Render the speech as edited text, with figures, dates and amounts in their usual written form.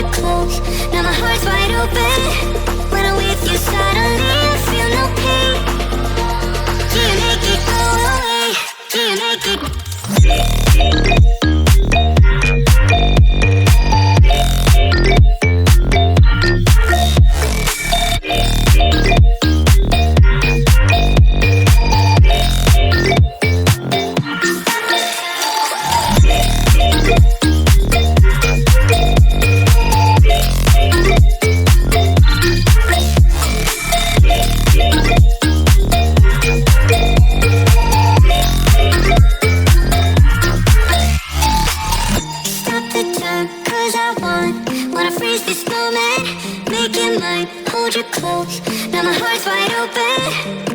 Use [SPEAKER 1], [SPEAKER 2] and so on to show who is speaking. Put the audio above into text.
[SPEAKER 1] you close. Now my heart's wide open. When I'm with you, suddenly I feel no pain. Can you make it go away? Can you make it? Hold you close, now my heart's wide open.